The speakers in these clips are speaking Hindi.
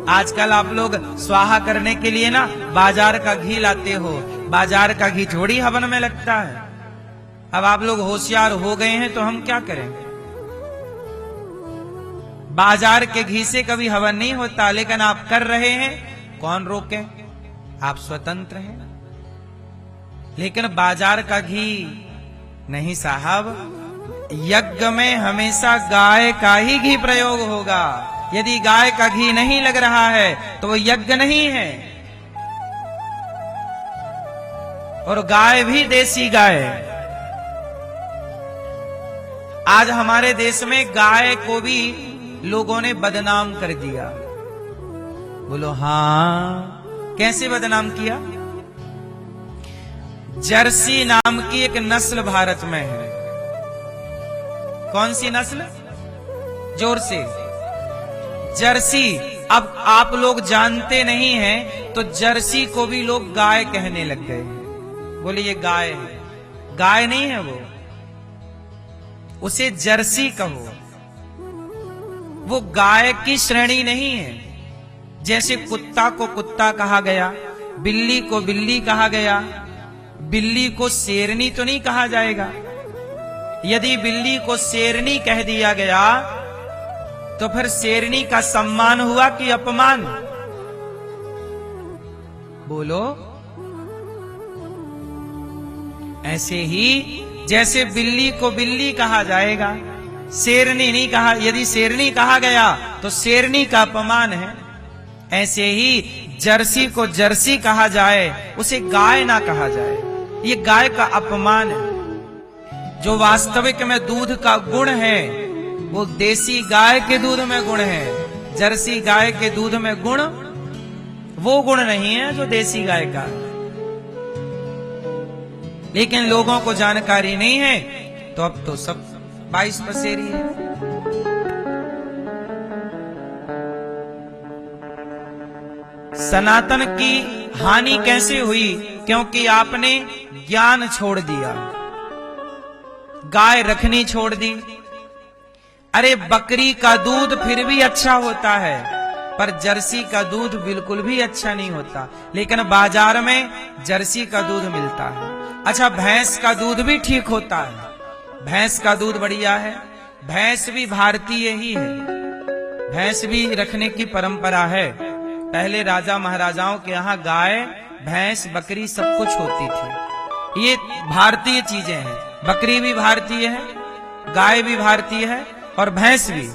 आजकल आप लोग स्वाहा करने के लिए ना बाजार का घी लाते हो। बाजार का घी थोड़ी हवन में लगता है। अब आप लोग होशियार हो गए हैं तो हम क्या करें। बाजार के घी से कभी हवन नहीं होता, लेकिन आप कर रहे हैं, कौन रोके, आप स्वतंत्र हैं। लेकिन बाजार का घी नहीं साहब, यज्ञ में हमेशा गाय का ही घी प्रयोग होगा। यदि गाय का घी नहीं लग रहा है तो वो यज्ञ नहीं है। और गाय भी देसी गाय। आज हमारे देश में गाय को भी लोगों ने बदनाम कर दिया। बोलो हाँ, कैसे बदनाम किया। जर्सी नाम की एक नस्ल भारत में है। कौन सी नस्ल, जोर से, जर्सी। अब आप लोग जानते नहीं हैं तो जर्सी को भी लोग गाय कहने लग गए हैं। बोले ये गाय है, गाय नहीं है वो, उसे जर्सी कहो। वो गाय की श्रेणी नहीं है। जैसे कुत्ता को कुत्ता कहा गया, बिल्ली को बिल्ली कहा गया, बिल्ली को शेरनी तो नहीं कहा जाएगा। यदि बिल्ली को शेरनी कह दिया गया तो फिर शेरनी का सम्मान हुआ कि अपमान। बोलो। ऐसे ही जैसे बिल्ली को बिल्ली कहा जाएगा, शेरनी नहीं कहा। यदि शेरनी कहा गया तो शेरनी का अपमान है। ऐसे ही जर्सी को जर्सी कहा जाए, उसे गाय ना कहा जाए, ये गाय का अपमान है। जो वास्तविक में दूध का गुण है वो देसी गाय के दूध में गुण है। जर्सी गाय के दूध में गुण वो गुण नहीं है जो देसी गाय का। लेकिन लोगों को जानकारी नहीं है तो अब तो सब 22 पसेरी है। सनातन की हानि कैसे हुई, क्योंकि आपने ज्ञान छोड़ दिया, गाय रखनी छोड़ दी। अरे बकरी का दूध फिर भी अच्छा होता है, पर जर्सी का दूध बिल्कुल भी अच्छा नहीं होता। लेकिन बाजार में जर्सी का दूध मिलता है। अच्छा, भैंस का दूध भी ठीक होता है, भैंस का दूध बढ़िया है। भैंस भी भारतीय ही है, भैंस भी रखने की परंपरा है। पहले राजा महाराजाओं के यहाँ गाय, भैंस, बकरी सब कुछ होती थी। ये भारतीय चीजें हैं। बकरी भी भारतीय है, गाय भी भारतीय है और भैंस भी।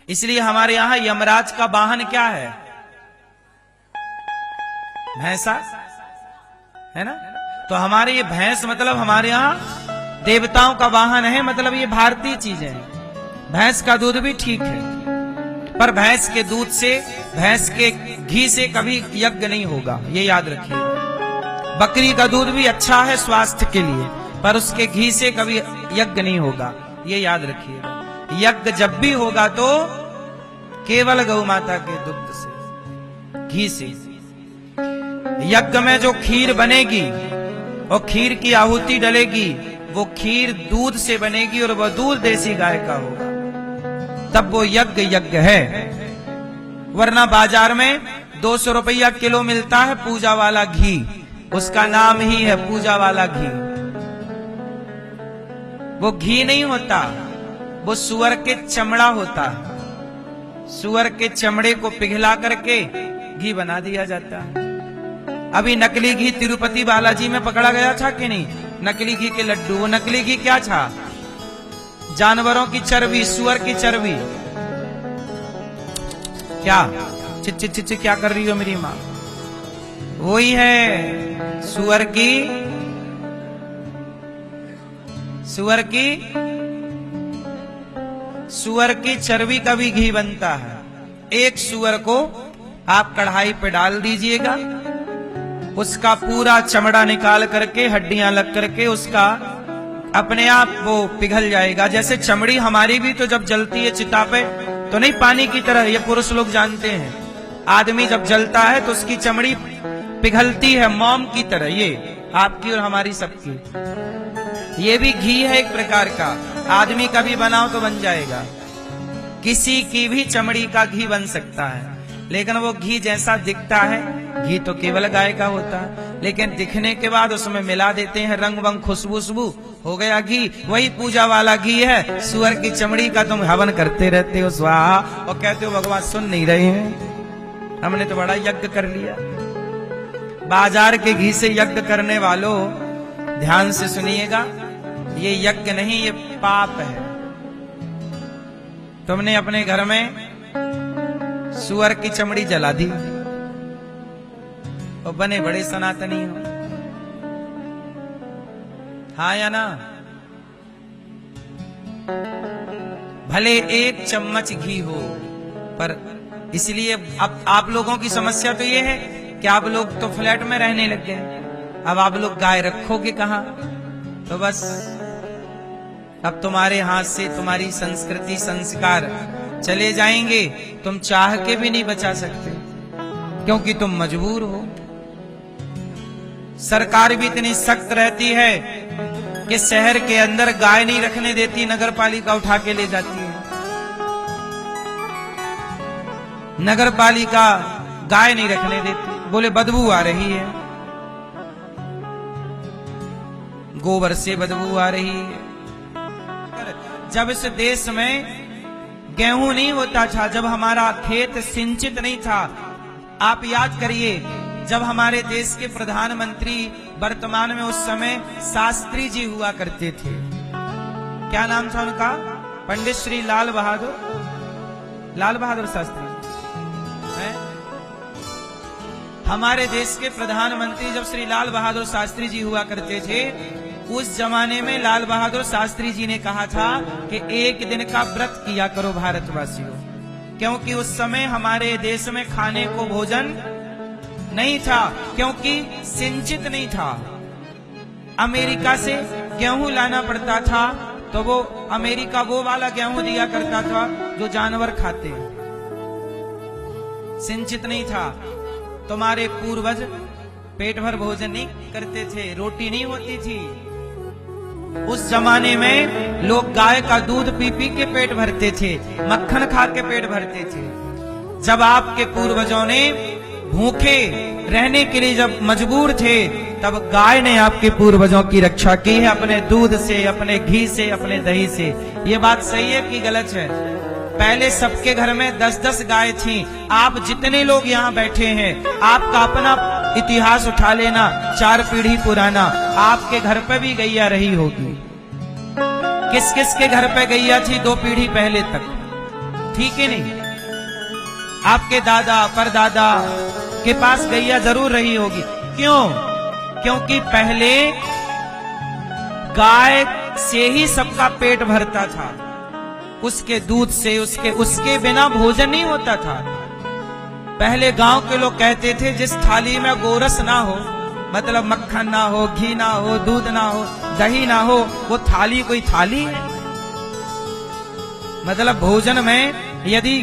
इसलिए हमारे यहाँ यमराज का वाहन क्या है, भैंसा है ना। तो हमारे ये भैंस मतलब हमारे यहाँ देवताओं का वाहन है, मतलब ये भारतीय चीजें हैं। भैंस का दूध भी ठीक है, पर भैंस के दूध से, भैंस के घी से कभी यज्ञ नहीं होगा, ये याद रखिए। बकरी का दूध भी अच्छा है स्वास्थ्य के लिए, पर उसके घी से कभी यज्ञ नहीं होगा, ये याद रखिएगा। यज्ञ जब भी होगा तो केवल गौ माता के दुग्ध से, घी से। यज्ञ में जो खीर बनेगी और खीर की आहुति डलेगी, वो खीर दूध से बनेगी और वह दूध देसी गाय का होगा, तब वो यज्ञ यज्ञ है। वरना बाजार में 200 रुपया किलो मिलता है पूजा वाला घी, उसका नाम ही है पूजा वाला घी। वो घी नहीं होता, वो सुअर के चमड़ा होता है। सुअर के चमड़े को पिघला करके घी बना दिया जाता है। अभी नकली घी तिरुपति बालाजी में पकड़ा गया था कि नहीं, नकली घी के लड्डू। वो नकली घी क्या था, जानवरों की चर्बी, सुअर की चर्बी। क्या चिच चिच चिच क्या कर रही हो मेरी माँ, वही है सुअर की, सुअर की, सुअर की चर्बी का भी घी बनता है। एक सुअर को आप कढ़ाई पे डाल दीजिएगा, उसका पूरा चमड़ा निकाल करके, हड्डियां लग करके उसका अपने आप वो पिघल जाएगा। जैसे चमड़ी हमारी भी तो जब जलती है चिता पे तो नहीं पानी की तरह, ये पुरुष लोग जानते हैं। आदमी जब जलता है तो उसकी चमड़ी पिघलती है मोम की तरह, ये आपकी और हमारी सबकी। ये भी घी है एक प्रकार का, आदमी का भी बनाओ तो बन जाएगा। किसी की भी चमड़ी का घी बन सकता है, लेकिन वो घी जैसा दिखता है, घी तो केवल गाय का होता है, लेकिन दिखने के बाद उसमें मिला देते हैं रंग वंग खुशबू, हो गया घी। वही पूजा वाला घी है। सुअर की चमड़ी का तुम हवन करते रहते हो स्वाहा, और कहते हो भगवान सुन नहीं रहे हैं, हमने तो बड़ा यज्ञ कर लिया। बाजार के घी से यज्ञ करने वालों ध्यान से सुनिएगा, ये यज्ञ नहीं, ये पाप है। तुमने अपने घर में सुअर की चमड़ी जला दी और बने बड़े सनातनी हो, हाँ या ना? भले एक चम्मच घी हो, पर इसलिए अब आप लोगों की समस्या तो ये है कि आप लोग तो फ्लैट में रहने लग गए, अब आप लोग गाय रखोगे कहां? तो बस अब तुम्हारे हाथ से तुम्हारी संस्कृति संस्कार चले जाएंगे, तुम चाह के भी नहीं बचा सकते, क्योंकि तुम मजबूर हो। सरकार भी इतनी सख्त रहती है कि शहर के अंदर गाय नहीं रखने देती, नगर पालिका उठा के ले जाती है। नगर पालिका गाय नहीं रखने देती, बोले बदबू आ रही है, गोबर से बदबू आ रही है। जब इस देश में गेहूं नहीं होता था, जब हमारा खेत सिंचित नहीं था, आप याद करिए, जब हमारे देश के प्रधानमंत्री वर्तमान में उस समय शास्त्री जी हुआ करते थे, क्या नाम था उनका? पंडित श्री लाल बहादुर शास्त्री है? हमारे देश के प्रधानमंत्री जब श्री लाल बहादुर शास्त्री जी हुआ करते थे, उस जमाने में लाल बहादुर शास्त्री जी ने कहा था कि एक दिन का व्रत किया करो भारतवासियों, क्योंकि उस समय हमारे देश में खाने को भोजन नहीं था, क्योंकि सिंचित नहीं था। अमेरिका से गेहूं लाना पड़ता था, तो वो अमेरिका वो वाला गेहूं दिया करता था जो जानवर खाते, सिंचित नहीं था। तुम्हारे पूर्वज पेट भर भोजन नहीं करते थे, रोटी नहीं होती थी। उस जमाने में लोग गाय का दूध पी पी के पेट भरते थे, मक्खन खा के पेट भरते थे। जब आपके पूर्वजों ने भूखे रहने के लिए जब मजबूर थे, तब गाय ने आपके पूर्वजों की रक्षा की है, अपने दूध से, अपने घी से, अपने दही से। ये बात सही है कि गलत है? पहले सबके घर में 10-10 गाय थी। आप जितने लोग यहाँ बैठे हैं, आपका अपना इतिहास उठा लेना, 4 पीढ़ी पुराना, आपके घर पे भी गैया रही होगी। किस किस के घर पे गैया थी 2 पीढ़ी पहले तक? ठीक है नहीं? आपके दादा परदादा के पास गैया जरूर रही होगी। क्यों? क्योंकि पहले गाय से ही सबका पेट भरता था, उसके दूध से, उसके बिना भोजन नहीं होता था। पहले गांव के लोग कहते थे जिस थाली में गोरस ना हो, मतलब मक्खन ना हो, घी ना हो, दूध ना हो, दही ना हो, वो थाली कोई थाली है? मतलब भोजन में यदि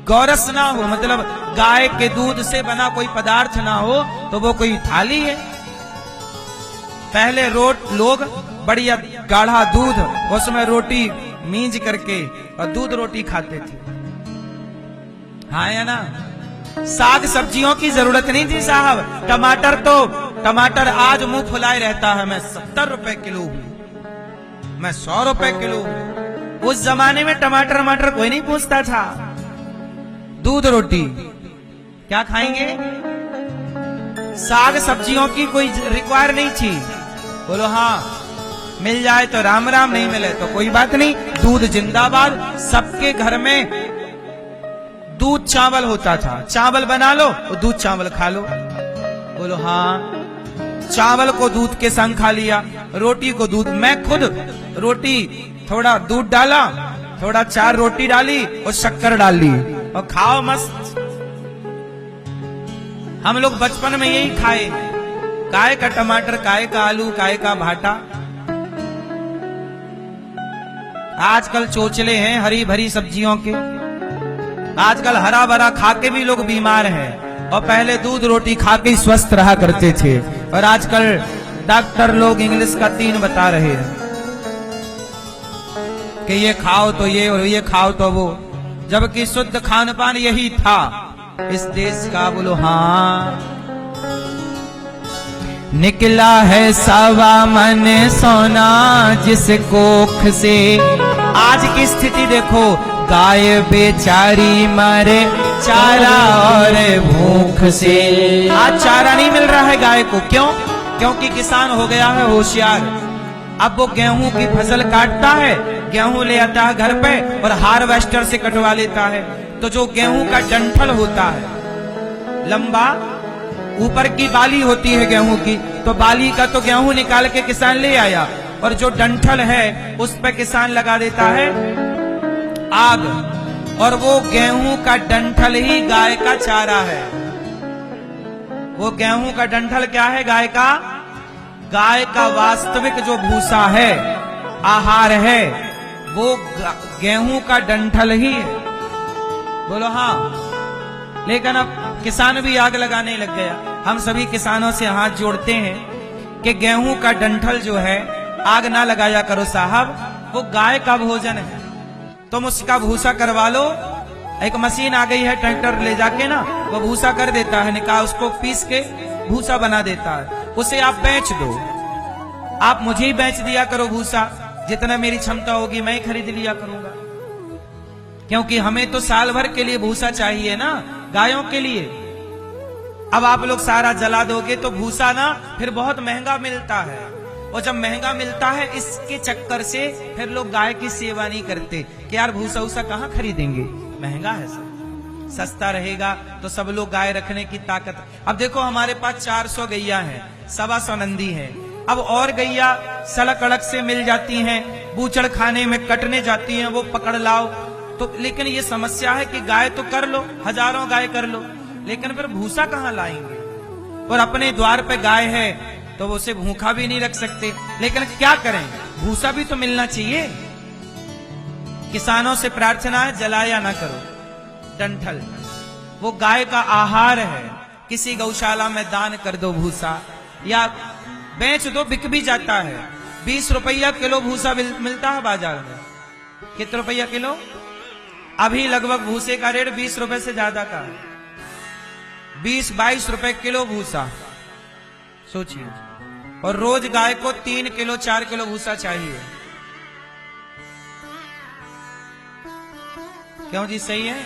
गोरस ना हो, मतलब गाय के दूध से बना कोई पदार्थ ना हो, तो वो कोई थाली है? पहले लोग बढ़िया गाढ़ा दूध, उसमें रोटी मींज करके और दूध रोटी खाते थे, हाँ या ना? साग सब्जियों की जरूरत नहीं थी साहब। टमाटर आज मुंह फुलाए रहता है, मैं 70 रुपए किलो हूं, मैं 100 रुपए किलो हूं। उस जमाने में टमाटर कोई नहीं पूछता था। दूध रोटी क्या खाएंगे? साग सब्जियों की कोई रिक्वायर नहीं थी। बोलो हाँ, मिल जाए तो राम राम, नहीं मिले तो कोई बात नहीं। दूध जिंदाबाद। सबके घर में दूध चावल होता था, चावल बना लो और दूध चावल खा लो। बोलो हाँ, चावल को दूध के संग खा लिया, रोटी को दूध। मैं खुद रोटी थोड़ा दूध डाला, थोड़ा 4 रोटी डाली और शक्कर डाल ली और खाओ मस्त। हम लोग बचपन में यही खाए, काय का टमाटर, काय का आलू, काय का भाटा। आजकल चोचले हैं हरी भरी सब्जियों के, आजकल हरा भरा खा के भी लोग बीमार हैं, और पहले दूध रोटी खा के स्वस्थ रहा करते थे, और आजकल डॉक्टर लोग इंग्लिश का 3 बता रहे हैं। कि ये खाओ तो ये और ये खाओ तो वो, जबकि शुद्ध खान पान यही था इस देश का। बोलो हाँ। निकला है सवा मन सोना जिस कोख से, आज की स्थिति देखो, गाय बेचारी मरे चारा और भूख से। आज चारा नहीं मिल रहा है गाय को, क्यों? क्योंकि किसान हो गया है होशियार। अब वो गेहूं की फसल काटता है, गेहूं ले आता है घर पे और हार्वेस्टर से कटवा लेता है। तो जो गेहूं का डंठल होता है, लंबा ऊपर की बाली होती है गेहूं की, तो बाली का तो गेहूं निकाल के किसान ले आया, और जो डंठल है उस पे किसान लगा देता है आग, और वो गेहूं का डंठल ही गाय का चारा है। वो गेहूं का डंठल क्या है? गाय का, गाय का वास्तविक जो भूसा है, आहार है, वो गेहूं का डंठल ही है। बोलो हाँ। लेकिन अब किसान भी आग लगाने लग गया। हम सभी किसानों से हाथ जोड़ते हैं कि गेहूं का डंठल जो है आग ना लगाया करो साहब, वो गाय का भोजन है। तुम उसका भूसा करवा लो, एक मशीन आ गई है, ट्रैक्टर ले जाके ना वो भूसा कर देता है, निकाल उसको पीस के भूसा बना देता है। उसे आप बेच दो, आप मुझे ही बेच दिया करो भूसा, जितना मेरी क्षमता होगी मैं ही खरीद लिया करूंगा, क्योंकि हमें तो साल भर के लिए भूसा चाहिए ना, गायों के लिए। अब आप लोग सारा जला दोगे तो भूसा ना फिर बहुत महंगा मिलता है, और जब महंगा मिलता है इसके चक्कर से फिर लोग गाय की सेवा नहीं करते कि यार भूसा उसा कहाँ खरीदेंगे, महंगा है सब, सस्ता रहेगा तो सब लोग गाय रखने की ताकत। अब देखो हमारे पास 400 गैया हैं, 125 नंदी हैं। अब और गैया सड़क अड़क से मिल जाती हैं, बूचड़ खाने में कटने जाती हैं, वो पकड़ लाओ तो। लेकिन ये समस्या है कि गाय तो कर लो, हजारों गाय कर लो, लेकिन फिर भूसा कहाँ लाएंगे? और अपने द्वार पे गाय है तो वो उसे भूखा भी नहीं रख सकते, लेकिन क्या करें, भूसा भी तो मिलना चाहिए। किसानों से प्रार्थना है, जलाया ना करो डंठल, वो गाय का आहार है। किसी गौशाला में दान कर दो भूसा, या बेच दो, बिक भी जाता है। 20 रुपया किलो भूसा मिलता है बाजार में। कितने रुपया किलो? अभी लगभग भूसे का रेट 20 रुपए से ज्यादा का है, 20-22 रुपए किलो भूसा, सोचिए। और रोज गाय को 3 किलो 4 किलो भूसा चाहिए। क्यों जी, सही है?